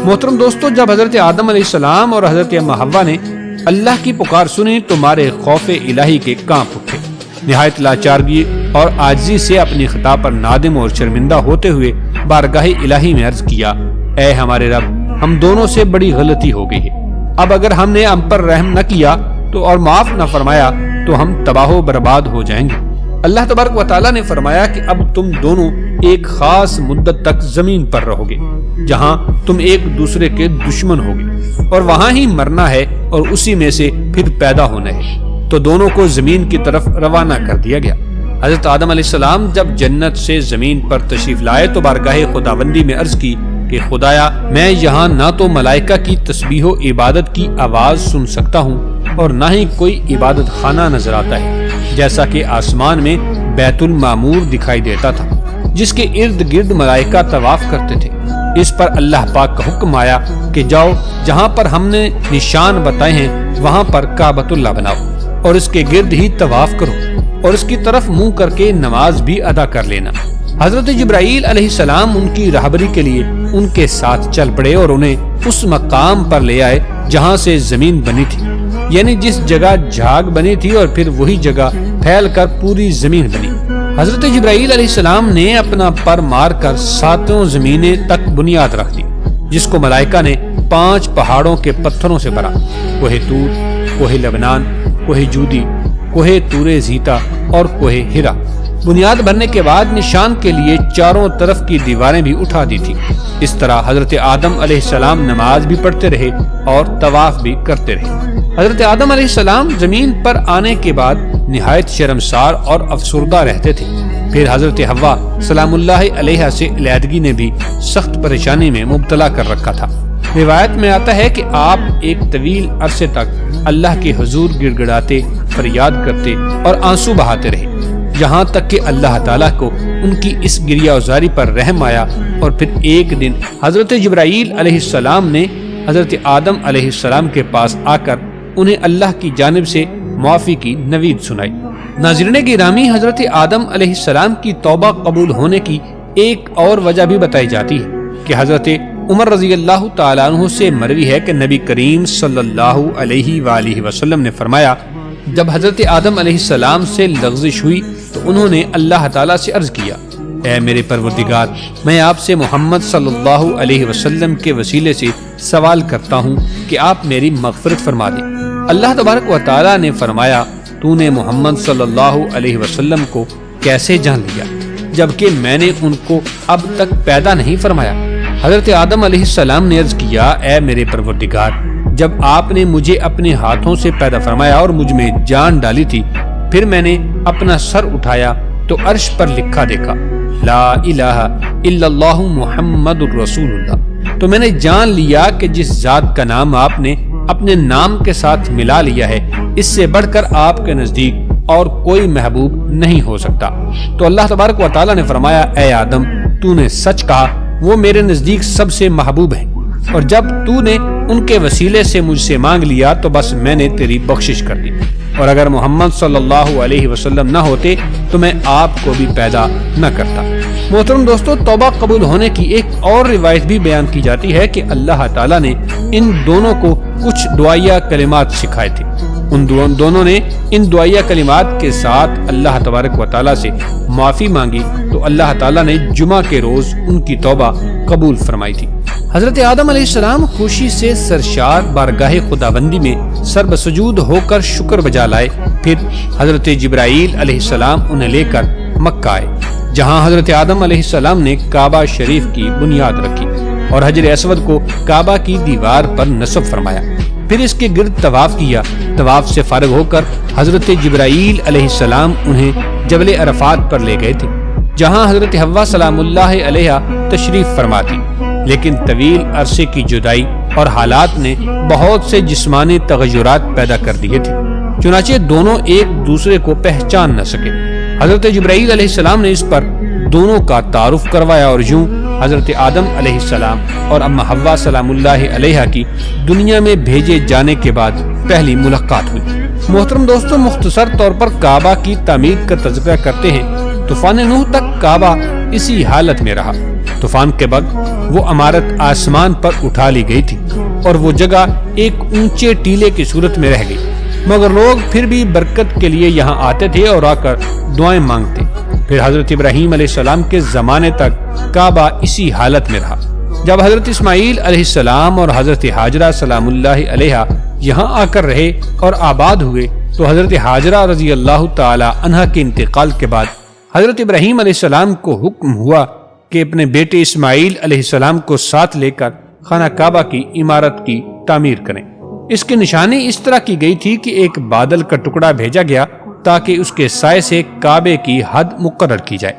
محترم دوستو، جب حضرت آدم علیہ السلام اور حضرت اما حوا نے اللہ کی پکار سنی تو مارے خوف الہی کے کانپ اٹھے۔ نہایت لاچارگی اور عاجزی سے اپنی خطا پر نادم اور شرمندہ ہوتے ہوئے بارگاہ الہی میں عرض کیا، اے ہمارے رب، ہم دونوں سے بڑی غلطی ہو گئی ہے۔ اب اگر ہم نے ہم پر رحم نہ کیا تو اور معاف نہ فرمایا تو ہم تباہ و برباد ہو جائیں گے۔ اللہ تبارک و تعالیٰ نے فرمایا کہ اب تم دونوں ایک خاص مدت تک زمین پر رہو گے، جہاں تم ایک دوسرے کے دشمن ہوگے، اور وہاں ہی مرنا ہے اور اسی میں سے پھر پیدا ہونا ہے۔ تو دونوں کو زمین کی طرف روانہ کر دیا گیا۔ حضرت آدم علیہ السلام جب جنت سے زمین پر تشریف لائے تو بارگاہ خداوندی میں عرض کی کہ خدایا، میں یہاں نہ تو ملائکہ کی تسبیح و عبادت کی آواز سن سکتا ہوں اور نہ ہی کوئی عبادت خانہ نظر آتا ہے، جیسا کہ آسمان میں بیت المعمور دکھائی دیتا تھا جس کے ارد گرد ملائکہ طواف کرتے تھے۔ اس پر اللہ پاک کا حکم آیا کہ جاؤ، جہاں پر ہم نے نشان بتائے ہیں وہاں پر کعبۃ اللہ بناؤ اور اس کے گرد ہی طواف کرو اور اس کی طرف منہ کر کے نماز بھی ادا کر لینا۔ حضرت جبرائیل علیہ السلام ان کی رہبری کے لیے ان کے ساتھ چل پڑے اور انہیں اس مقام پر لے آئے جہاں سے زمین بنی تھی، یعنی جس جگہ جھاگ بنی تھی، اور پھر وہی جگہ پھیل کر پوری زمین بنی۔ حضرت جبرائیل علیہ السلام نے اپنا پر مار کر 7 زمینیں تک بنیاد رکھ دی، جس کو ملائکہ نے 5 پہاڑوں کے پتھروں سے بھرا، کوہ طور، کوہ لبنان، کوہ جودی، کوہ طور زیتا اور کوہ ہرا۔ بنیاد بھرنے کے بعد نشان کے لیے چاروں طرف کی دیواریں بھی اٹھا دی تھی۔ اس طرح حضرت آدم علیہ السلام نماز بھی پڑھتے رہے اور طواف بھی کرتے رہے۔ حضرت آدم علیہ السلام زمین پر آنے کے بعد نہایت شرمسار اور افسردہ رہتے تھے۔ پھر حضرت حوا سلام اللہ علیہا سے علیحدگی نے بھی سخت پریشانی میں مبتلا کر رکھا تھا۔ روایت میں آتا ہے کہ آپ ایک طویل عرصے تک اللہ کے حضور گڑ گڑاتے، فریاد کرتے اور آنسو بہاتے رہے، یہاں تک کہ اللہ تعالیٰ کو ان کی اس گریہ ازاری پر رحم آیا، اور پھر ایک دن حضرت جبرائیل علیہ السلام نے حضرت آدم علیہ السلام کے پاس آ کر انہیں اللہ کی جانب سے معافی کی نوید سنائی۔ ناظرین گرامی، حضرت آدم علیہ السلام کی توبہ قبول ہونے کی ایک اور وجہ بھی بتائی جاتی ہے کہ حضرت عمر رضی اللہ تعالیٰ عنہ سے مروی ہے کہ نبی کریم صلی اللہ علیہ وآلہ وسلم نے فرمایا، جب حضرت آدم علیہ السلام سے لغزش ہوئی تو انہوں نے اللہ تعالیٰ سے عرض کیا، اے میرے پروردگار، میں آپ سے محمد صلی اللہ علیہ وسلم کے وسیلے سے سوال کرتا ہوں کہ آپ میری مغفرت فرما دیں۔ اللہ تبارک و تعالیٰ نے فرمایا، تو نے محمد صلی اللہ علیہ وسلم کو کیسے جان لیا جبکہ میں نے ان کو اب تک پیدا نہیں فرمایا؟ حضرت آدم علیہ السلام نے عرض کیا، اے میرے پروردگار، جب آپ نے مجھے اپنے ہاتھوں سے پیدا فرمایا اور مجھ میں جان ڈالی تھی، پھر میں نے اپنا سر اٹھایا تو عرش پر لکھا دیکھا، لا الہ الا اللہ محمد الرسول اللہ۔ تو میں نے جان لیا کہ جس ذات کا نام آپ نے اپنے نام کے ساتھ ملا لیا ہے، اس سے بڑھ کر آپ کے نزدیک اور کوئی محبوب نہیں ہو سکتا۔ تو اللہ تبارک و تعالیٰ نے فرمایا، اے آدم، تو نے سچ کہا، وہ میرے نزدیک سب سے محبوب ہیں، اور جب تو نے ان کے وسیلے سے مجھ سے مانگ لیا تو بس میں نے تیری بخشش کر دی، اور اگر محمد صلی اللہ علیہ وسلم نہ ہوتے تو میں آپ کو بھی پیدا نہ کرتا۔ محترم دوستو، توبہ قبول ہونے کی ایک اور روایت بھی بیان کی جاتی ہے کہ اللہ تعالیٰ نے ان دونوں کو کچھ دعائیہ کلمات سکھائے تھے۔ ان دونوں نے ان دعائیہ کلمات کے ساتھ اللہ تبارک و تعالیٰ سے معافی مانگی تو اللہ تعالیٰ نے جمعہ کے روز ان کی توبہ قبول فرمائی تھی۔ حضرت آدم علیہ السلام خوشی سے سرشار بارگاہ خداوندی میں سر بسجود ہو کر شکر بجا لائے۔ پھر حضرت جبرائیل علیہ السلام انہیں لے کر مکہ آئے، جہاں حضرت آدم علیہ السلام نے کعبہ شریف کی بنیاد رکھی اور حجر اسود کو کعبہ کی دیوار پر نصب فرمایا۔ پھر اس کے گرد طواف کیا۔ طواف سے فارغ ہو کر حضرت جبرائیل علیہ السلام انہیں جبل عرفات پر لے گئے تھے، جہاں حضرت حوا سلام اللہ علیہا تشریف فرما تھی، لیکن طویل عرصے کی جدائی اور حالات نے بہت سے جسمانی تغیرات پیدا کر دیے تھے، چنانچہ دونوں ایک دوسرے کو پہچان نہ سکے۔ حضرت جبرائیل علیہ السلام نے اس پر دونوں کا تعارف کروایا اور یوں حضرت آدم علیہ السلام اور اما حوا سلام اللہ علیہا کی دنیا میں بھیجے جانے کے بعد پہلی ملاقات ہوئی۔ محترم دوستوں، مختصر طور پر کعبہ کی تعمیر کا تذکرہ کرتے ہیں۔ طوفان نوح تک کعبہ اسی حالت میں رہا۔ طوفان کے بعد وہ عمارت آسمان پر اٹھا لی گئی تھی اور وہ جگہ ایک اونچے ٹیلے کی صورت میں رہ گئی، مگر لوگ پھر بھی برکت کے لیے یہاں آتے تھے اور آ کر دعائیں مانگتے۔ پھر حضرت ابراہیم علیہ السلام کے زمانے تک کعبہ اسی حالت میں رہا۔ جب حضرت اسماعیل علیہ السلام اور حضرت ہاجرہ سلام اللہ علیہا یہاں آ کر رہے اور آباد ہوئے تو حضرت ہاجرہ رضی اللہ تعالی عنہا کے انتقال کے بعد حضرت ابراہیم علیہ السلام کو حکم ہوا کہ اپنے بیٹے اسماعیل علیہ السلام کو ساتھ لے کر خانہ کعبہ کی عمارت کی تعمیر کریں۔ اس کی نشانی اس طرح کی گئی تھی کہ ایک بادل کا ٹکڑا بھیجا گیا تاکہ اس کے سائے سے کعبے کی حد مقرر کی جائے۔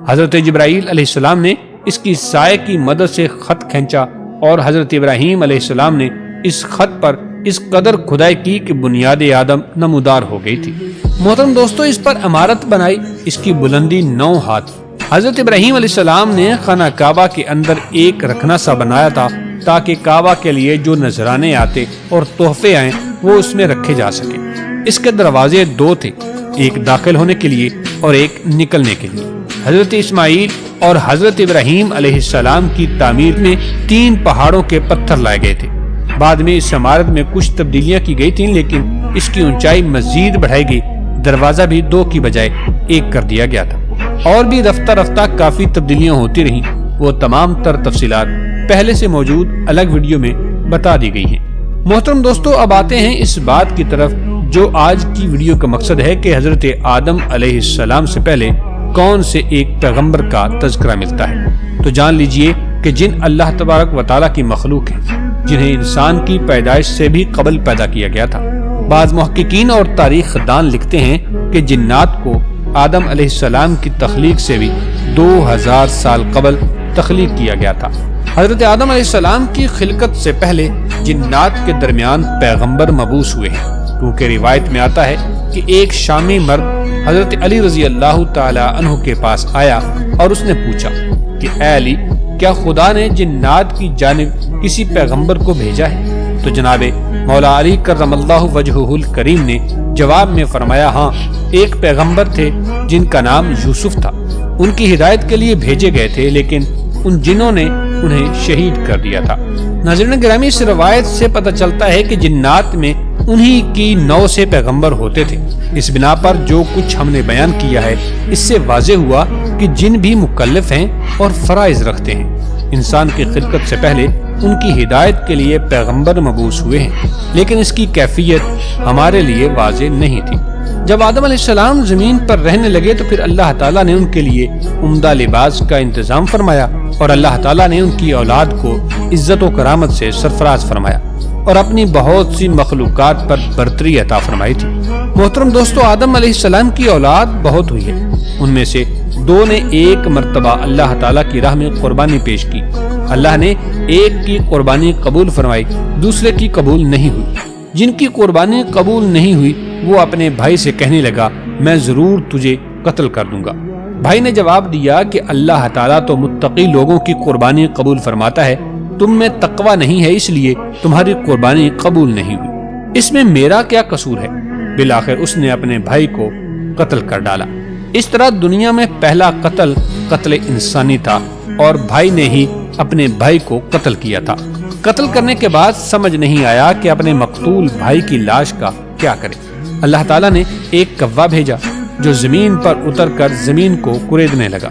حضرت جبرائیل علیہ السلام نے اس کی سائے کی مدد سے خط کھینچا اور حضرت ابراہیم علیہ السلام نے اس خط پر اس قدر کھدائی کی کہ بنیاد آدم نمودار ہو گئی تھی۔ محترم دوستو، اس پر عمارت بنائی، اس کی بلندی 9 ہاتھ۔ حضرت ابراہیم علیہ السلام نے خانہ کعبہ کے اندر ایک رکھنا سا بنایا تھا تاکہ کعبہ کے لیے جو نذرانے آتے اور تحفے آئیں وہ اس میں رکھے جا سکیں۔ اس کے دروازے 2 تھے، ایک داخل ہونے کے لیے اور ایک نکلنے کے لیے۔ حضرت اسماعیل اور حضرت ابراہیم علیہ السلام کی تعمیر میں 3 پہاڑوں کے پتھر لائے گئے تھے۔ بعد میں اس عمارت میں کچھ تبدیلیاں کی گئی تھیں، لیکن اس کی اونچائی مزید بڑھائی گئی۔ دروازہ بھی 2 کی بجائے 1 کر دیا گیا تھا۔ اور بھی رفتہ رفتہ کافی تبدیلیاں ہوتی رہیں۔ وہ تمام تر تفصیلات پہلے سے موجود الگ ویڈیو میں بتا دی گئی ہیں۔ محترم دوستو، اب آتے ہیں اس بات کی طرف جو آج کی ویڈیو کا مقصد ہے کہ حضرت آدم علیہ السلام سے پہلے کون سے ایک پیغمبر کا تذکرہ ملتا ہے۔ تو جان لیجئے کہ جن اللہ تبارک و تعالیٰ کی مخلوق ہیں، جنہیں انسان کی پیدائش سے بھی قبل پیدا کیا گیا تھا، بعض محققین اور تاریخ دان لکھتے ہیں کہ جنات کو آدم علیہ السلام کی تخلیق سے بھی 2000 سال قبل تخلیق کیا گیا تھا۔ حضرت آدم علیہ السلام کی خلقت سے پہلے جنات کے درمیان پیغمبر مبعوث ہوئے ہیں، کیونکہ روایت میں آتا ہے کہ ایک شامی مرد حضرت علی رضی اللہ تعالی عنہ کے پاس آیا اور اس نے پوچھا کہ اے علی، کیا خدا نے جنات کی جانب کسی پیغمبر کو بھیجا ہے؟ تو جناب مولا علی کرم اللہ وجہہ الکریم نے جواب میں فرمایا، ہاں، ایک پیغمبر تھے جن کا نام یوسف تھا۔ ان کی ہدایت کے لیے بھیجے گئے تھے، لیکن ان جنوں نے انہیں شہید کر دیا تھا۔ ناظرین گرامی، اس روایت سے پتہ چلتا ہے کہ جنات میں انہی کی 9 سے پیغمبر ہوتے تھے۔ اس بنا پر جو کچھ ہم نے بیان کیا ہے، اس سے واضح ہوا کہ جن بھی مکلف ہیں اور فرائض رکھتے ہیں۔ انسان کی خلقت سے پہلے ان کی ہدایت کے لیے پیغمبر مبعوث ہوئے ہیں، لیکن اس کی کیفیت ہمارے لیے واضح نہیں تھی۔ جب آدم علیہ السلام زمین پر رہنے لگے تو پھر اللہ تعالیٰ نے ان کے لیے عمدہ لباس کا انتظام فرمایا اور اللہ تعالیٰ نے ان کی اولاد کو عزت و کرامت سے سرفراز فرمایا اور اپنی بہت سی مخلوقات پر برتری عطا فرمائی تھی۔ محترم دوستو، آدم علیہ السلام کی اولاد بہت ہوئی ہے۔ ان میں سے 2 نے ایک مرتبہ اللہ تعالیٰ کی راہ میں قربانی پیش کی۔ اللہ نے ایک کی قربانی قبول فرمائی، دوسرے کی قبول نہیں ہوئی۔ جن کی قربانی قبول نہیں ہوئی وہ اپنے بھائی سے کہنے لگا، میں ضرور تجھے قتل کر دوں گا۔ بھائی نے جواب دیا کہ اللہ تعالیٰ تو متقی لوگوں کی قربانی قبول فرماتا ہے، تم میں تقوی نہیں ہے، اس لیے تمہاری قربانی قبول نہیں ہوئی۔ اس میں میرا کیا قصور ہے؟ بالآخر اس نے اپنے بھائی کو قتل کر ڈالا۔ اس طرح دنیا میں پہلا قتل انسانی تھا اور بھائی نے ہی اپنے بھائی کو قتل کیا تھا۔ قتل کرنے کے بعد سمجھ نہیں آیا کہ اپنے مقتول بھائی کی لاش کا کیا کرے۔ اللہ تعالیٰ نے ایک کوا بھیجا جو زمین پر اتر کر زمین کو کریدنے لگا۔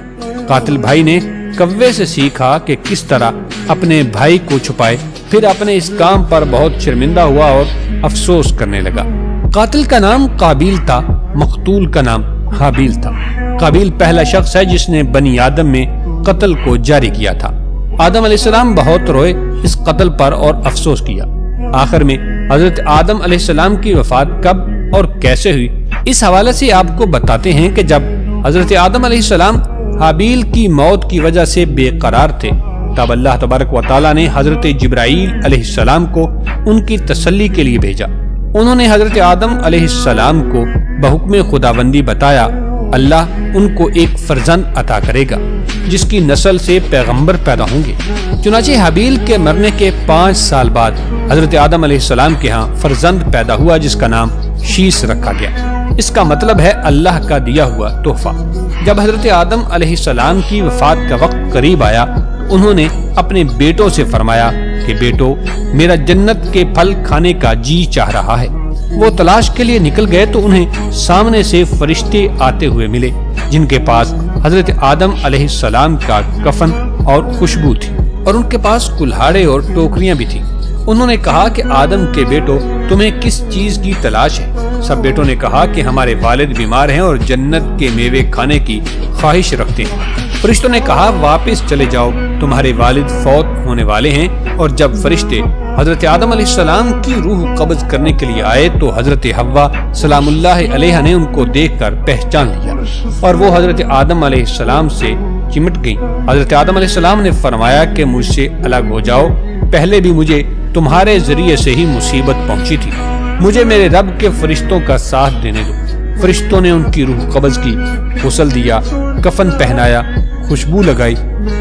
قاتل بھائی نے کوے سے سیکھا کہ کس طرح اپنے بھائی کو چھپائے، پھر اپنے اس کام پر بہت شرمندہ ہوا اور افسوس کرنے لگا۔ قاتل کا نام قابیل تھا، مقتول کا نام حابیل تھا۔ قابیل پہلا شخص ہے جس نے بنی آدم میں قتل کو جاری کیا تھا۔ آدم علیہ السلام بہت روئے اس قتل پر اور افسوس کیا۔ آخر میں حضرت آدم علیہ السلام کی وفات کب اور کیسے ہوئی، اس حوالے سے آپ کو بتاتے ہیں کہ جب حضرت آدم علیہ السلام حابیل کی موت کی وجہ سے بے قرار تھے، تب اللہ تبارک و تعالیٰ نے حضرت جبرائیل علیہ السلام کو ان کی تسلی کے لیے بھیجا۔ انہوں نے حضرت آدم علیہ السلام کو بحکم خداوندی بتایا، اللہ ان کو ایک فرزند عطا کرے گا جس کی نسل سے پیغمبر پیدا ہوں گے۔ چنانچہ حابیل کے مرنے کے 5 سال بعد حضرت آدم علیہ السلام کے ہاں فرزند پیدا ہوا جس کا نام شیس رکھا گیا۔ اس کا مطلب ہے اللہ کا دیا ہوا تحفہ۔ جب حضرت آدم علیہ السلام کی وفات کا وقت قریب آیا تو انہوں نے اپنے بیٹوں سے فرمایا کہ بیٹو، میرا جنت کے پھل کھانے کا جی چاہ رہا ہے۔ وہ تلاش کے لیے نکل گئے تو انہیں سامنے سے فرشتے آتے ہوئے ملے جن کے پاس حضرت آدم علیہ السلام کا کفن اور خوشبو تھی، اور ان کے پاس کلہاڑے اور ٹوکریاں بھی تھیں۔ انہوں نے کہا کہ آدم کے بیٹو، تمہیں کس چیز کی تلاش ہے؟ سب بیٹوں نے کہا کہ ہمارے والد بیمار ہیں اور جنت کے میوے کھانے کی خواہش رکھتے ہیں۔ فرشتوں نے کہا واپس چلے جاؤ، تمہارے والد فوت ہونے والے ہیں۔ اور جب فرشتے حضرت آدم علیہ السلام کی روح قبض کرنے کے لیے آئے تو حضرت حوا سلام اللہ علیہ نے ان کو دیکھ کر پہچان لیا اور وہ حضرت آدم علیہ السلام سے چمٹ گئیں۔ حضرت آدم علیہ السلام نے فرمایا کہ مجھ سے الگ ہو جاؤ، پہلے بھی مجھے تمہارے ذریعے سے ہی مصیبت پہنچی تھی، مجھے میرے رب کے فرشتوں کا ساتھ دینے دو۔ فرشتوں نے ان کی روح قبض کی، غسل دیا، کفن پہنایا، خوشبو لگائی،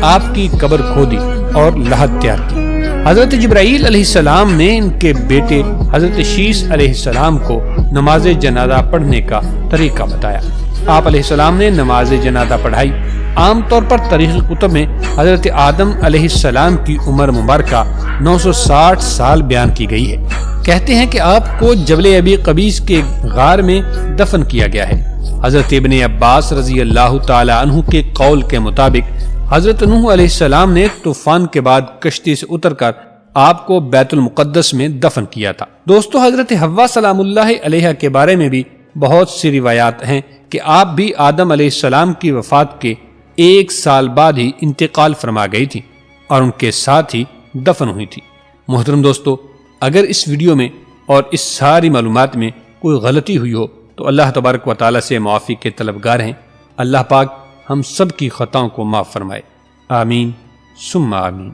آپ کی قبر کھودی اور لحد تیار کی۔ حضرت جبرائیل علیہ السلام نے ان کے بیٹے حضرت شیس علیہ السلام کو نماز جنازہ پڑھنے کا طریقہ بتایا۔ آپ علیہ السلام نے نماز جنازہ پڑھائی۔ عام طور پر تاریخ الکتب میں حضرت آدم علیہ السلام کی عمر مبارکہ 960 سال بیان کی گئی ہے۔ کہتے ہیں کہ آپ کو جبل ابی قبیس کے غار میں دفن کیا گیا ہے۔ حضرت ابن عباس رضی اللہ تعالی عنہ کے قول کے مطابق حضرت نوح علیہ السلام نے طوفان کے بعد کشتی سے اتر کر آپ کو بیت المقدس میں دفن کیا تھا۔ دوستو، حضرت حوا سلام اللہ علیہ کے بارے میں بھی بہت سی روایات ہیں کہ آپ بھی آدم علیہ السلام کی وفات کے 1 سال بعد ہی انتقال فرما گئی تھی اور ان کے ساتھ ہی دفن ہوئی تھی۔ محترم دوستو، اگر اس ویڈیو میں اور اس ساری معلومات میں کوئی غلطی ہوئی ہو تو اللہ تبارک و تعالیٰ سے معافی کے طلبگار ہیں۔ اللہ پاک ہم سب کی خطاؤں کو معاف فرمائے، آمین ثم آمین۔